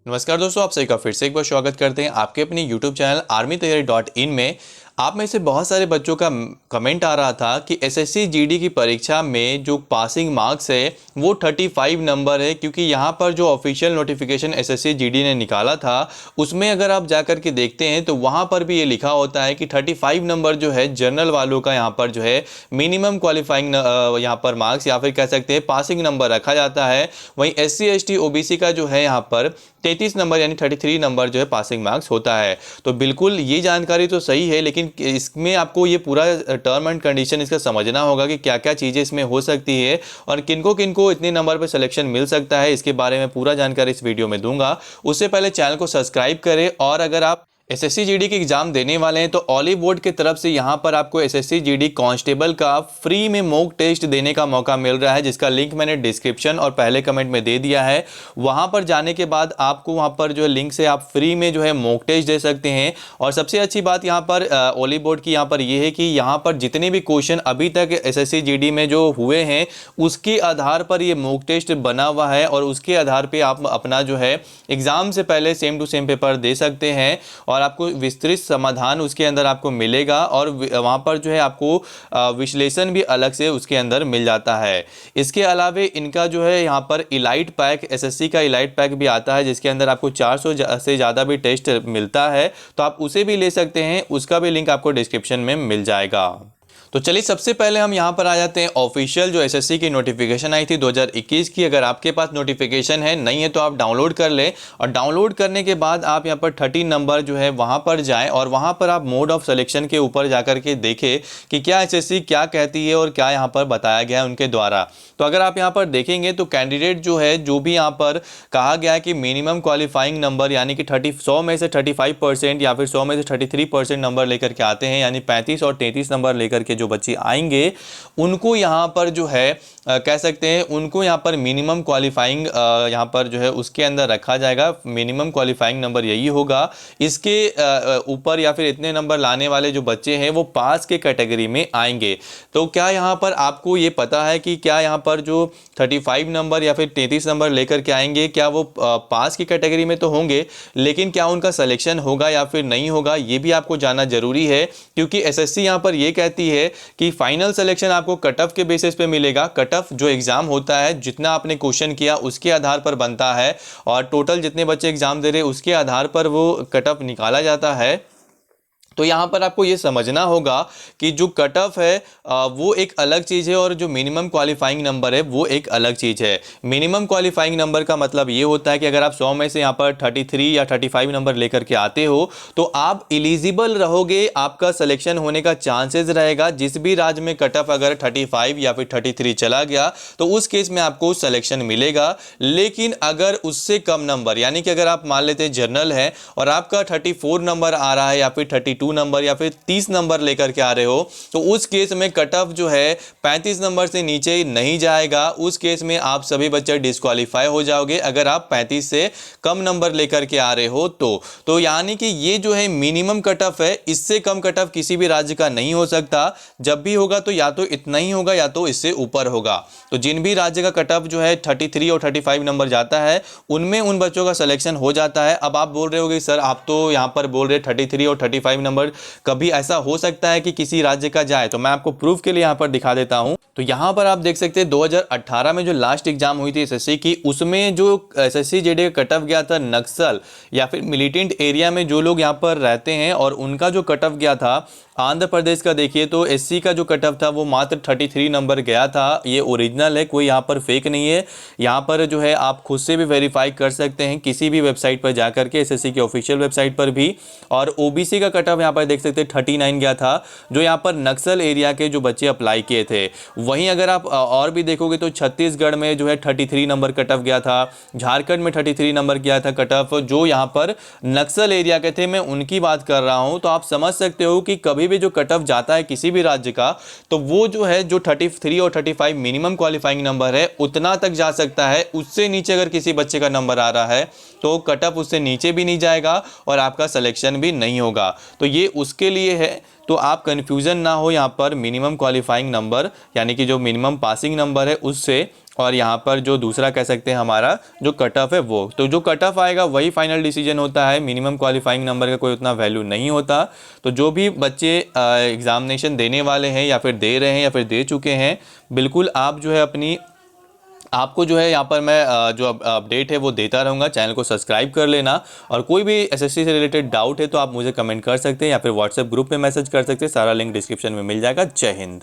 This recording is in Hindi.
नमस्कार दोस्तों, आप सभी का फिर से एक बार स्वागत करते हैं आपके अपने YouTube चैनल armytayari.in में। आप में से बहुत सारे बच्चों का कमेंट आ रहा था कि एसएससी जीडी की परीक्षा में जो पासिंग मार्क्स है वो 35 नंबर है, क्योंकि यहाँ पर जो ऑफिशियल नोटिफिकेशन एसएससी जीडी ने निकाला था उसमें अगर आप जाकर के देखते हैं तो वहाँ पर भी ये लिखा होता है कि 35 नंबर जो है जनरल वालों का यहाँ पर जो है मिनिमम क्वालिफाइंग यहाँ पर मार्क्स या फिर कह सकते हैं पासिंग नंबर रखा जाता है। वहीं एससी एसटी ओबीसी का जो है यहाँ पर 33 नंबर यानी 33 नंबर जो है पासिंग मार्क्स होता है। तो बिल्कुल ये जानकारी तो सही है, लेकिन इसमें आपको ये पूरा टर्म एंड कंडीशन इसका समझना होगा कि क्या क्या चीज़ें इसमें हो सकती है और किनको किनको इतने नंबर पर सिलेक्शन मिल सकता है। इसके बारे में पूरा जानकारी इस वीडियो में दूंगा। उससे पहले चैनल को सब्सक्राइब करें, और अगर आप एसएससी जीडी की एग्जाम देने वाले हैं तो ऑलिव बोर्ड की तरफ से यहाँ पर आपको एसएससी जीडी कांस्टेबल का फ्री में मॉक टेस्ट देने का मौका मिल रहा है, जिसका लिंक मैंने डिस्क्रिप्शन और पहले कमेंट में दे दिया है। वहाँ पर जाने के बाद आपको वहाँ पर जो है लिंक से आप फ्री में जो है मॉक टेस्ट दे सकते हैं। और सबसे अच्छी बात यहाँ पर ऑलिव बोर्ड की यहाँ पर ये है कि यहाँ पर जितने भी क्वेश्चन अभी तक एसएससी जीडी में जो हुए हैं उसके आधार पर ये मॉक टेस्ट बना हुआ है, और उसके आधार पर आप अपना जो है एग्जाम से पहले सेम टू सेम पेपर दे सकते हैं और आपको विस्तृत समाधान उसके अंदर आपको मिलेगा, और वहाँ पर जो है आपको विश्लेषण भी अलग से उसके अंदर मिल जाता है। इसके अलावा इनका जो है यहाँ पर इलाइट पैक, एसएससी का इलाइट पैक भी आता है, जिसके अंदर आपको 400 से ज़्यादा भी टेस्ट मिलता है, तो आप उसे भी ले सकते हैं। उसका भी लिंक आपको डिस्क्रिप्शन में मिल जाएगा। तो चलिए सबसे पहले हम यहाँ पर आ जाते हैं ऑफिशियल जो एसएससी की नोटिफिकेशन आई थी 2021 की। अगर आपके पास नोटिफिकेशन है नहीं है तो आप डाउनलोड कर लें, और डाउनलोड करने के बाद आप यहाँ पर 13 नंबर जो है वहाँ पर जाएं, और वहाँ पर आप मोड ऑफ सिलेक्शन के ऊपर जाकर के देखें कि क्या एसएससी क्या कहती है और क्या यहाँ पर बताया गया है उनके द्वारा। तो अगर आप यहाँ पर देखेंगे तो कैंडिडेट जो है, जो भी यहाँ पर कहा गया है कि मिनिमम क्वालिफाइंग नंबर यानी कि 100 में से 35% या फिर 100 में से 33% नंबर लेकर के आते हैं, यानी 35 और 33 नंबर लेकर के जो बच्चे आएंगे उनको यहाँ पर जो है कह सकते हैं उनको यहाँ पर मिनिमम क्वालिफाइंग यहाँ पर जो है उसके अंदर रखा जाएगा। मिनिमम क्वालिफाइंग नंबर यही होगा। इसके ऊपर या फिर इतने नंबर लाने वाले जो बच्चे हैं वो पास के कैटेगरी में आएंगे। तो क्या यहाँ पर आपको ये पता है कि क्या यहाँ पर जो 35 नंबर या फिर 33 नंबर लेकर के आएंगे क्या वो पास की कैटेगरी में तो होंगे, लेकिन क्या उनका सिलेक्शन होगा या फिर नहीं होगा ये भी आपको जानना जरूरी है, क्योंकि एसएससी यहाँ पर ये कहती है कि फाइनल सिलेक्शन आपको कट ऑफ के बेसिस पे मिलेगा। कट ऑफ जो एग्जाम होता है, जितना आपने क्वेश्चन किया उसके आधार पर बनता है, और टोटल जितने बच्चे एग्जाम दे रहे हैं उसके आधार पर वो कट ऑफ निकाला जाता है। तो यहाँ पर आपको ये समझना होगा कि जो कट ऑफ है वो एक अलग चीज़ है, और जो मिनिमम क्वालिफाइंग नंबर है वो एक अलग चीज़ है। मिनिमम क्वालिफाइंग नंबर का मतलब ये होता है कि अगर आप 100 में से यहाँ पर 33 या 35 नंबर लेकर के आते हो तो आप एलिजिबल रहोगे, आपका सिलेक्शन होने का चांसेस रहेगा। जिस भी राज्य में कट ऑफ अगर 35 या फिर 33 चला गया तो उस केस में आपको सिलेक्शन मिलेगा। लेकिन अगर उससे कम नंबर, यानी कि अगर आप मान लेते हैं जनरल है और आपका 34 नंबर आ रहा है या फिर 32 नंबर या फिर 30 नंबर लेकर के आ रहे हो, तो उस केस में कट ऑफ जो है 35 नंबर से नीचे नहीं जाएगा। उस केस में आप सभी बच्चे डिस्क्वालीफाई हो जाओगे अगर आप 35 से कम नंबर लेकर के आ रहे हो तो यानी कि ये जो है मिनिमम कट ऑफ है, इससे कम कट ऑफ किसी भी राज्य का नहीं हो सकता। जब भी होगा तो या तो इतना ही होगा या तो इससे ऊपर होगा। तो जिन भी राज्य का कट ऑफ जो है 33 और 35 नंबर जाता है उनमें उन बच्चों का सिलेक्शन हो जाता है। अब आप बोल रहे होगे सर आप तो यहाँ पर बोल रहे 33 और 35 नंबर, कभी ऐसा हो सकता है कि किसी राज्य का जाए? तो मैं आपको प्रूफ के लिए यहां पर दिखा देता हूं। तो यहां पर आप देख सकते हैं 2018 में जो लास्ट एग्जाम हुई थी एसएससी की, उसमें जो एसएससी जीडी का कट ऑफ गया था नक्सल या फिर मिलिटेंट एरिया में जो लोग यहां पर रहते हैं, और उनका जो कट ऑफ गया था आंध्र प्रदेश का देखिए तो एससी का जो कट ऑफ था वो मात्र 33 नंबर गया था। ये ओरिजिनल है, कोई यहाँ पर फेक नहीं है। यहाँ पर जो है आप खुद से भी वेरीफाई कर सकते हैं किसी भी वेबसाइट पर जाकर के, एसएससी की ऑफिशियल वेबसाइट पर भी। और ओबीसी का कट ऑफ यहाँ पर देख सकते हैं 39 गया था, जो यहाँ पर नक्सल एरिया के जो बच्चे अप्लाई किए थे। वहीं अगर आप और भी देखोगे तो छत्तीसगढ़ में जो है 33 नंबर कट ऑफ गया था, झारखंड में 33 नंबर गया था कट ऑफ, जो यहाँ पर नक्सल एरिया के थे। मैं उनकी बात कर रहा हूँ। तो आप समझ सकते हो कि कभी भी जो कट ऑफ जाता है किसी भी राज्य का, तो वो जो है जो 33 और 35 मिनिमम क्वालिफाइंग नंबर है उतना तक जा सकता है। उससे नीचे अगर किसी बच्चे का नंबर आ रहा है तो कट ऑफ उससे नीचे भी नहीं जाएगा और आपका सिलेक्शन भी नहीं होगा। तो ये उसके लिए है। तो आप कंफ्यूजन ना हो यहाँ पर मिनिमम क्वालिफाइंग नंबर यानी कि जो मिनिमम पासिंग नंबर है उससे, और यहाँ पर जो दूसरा कह सकते हैं हमारा जो कट ऑफ है वो, तो जो कट ऑफ आएगा वही फाइनल डिसीजन होता है। मिनिमम क्वालिफाइंग नंबर का कोई उतना वैल्यू नहीं होता। तो जो भी बच्चे एग्ज़ामिनेशन देने वाले हैं या फिर दे रहे हैं या फिर दे चुके हैं, बिल्कुल आप जो है अपनी, आपको जो है यहाँ पर मैं जो अपडेट है वो देता रहूँगा। चैनल को सब्सक्राइब कर लेना, और कोई भी एसएससी से रिलेटेड डाउट है तो आप मुझे कमेंट कर सकते हैं या फिर व्हाट्सएप ग्रुप में मैसेज कर सकते हैं। सारा लिंक डिस्क्रिप्शन में मिल जाएगा। जय हिंद।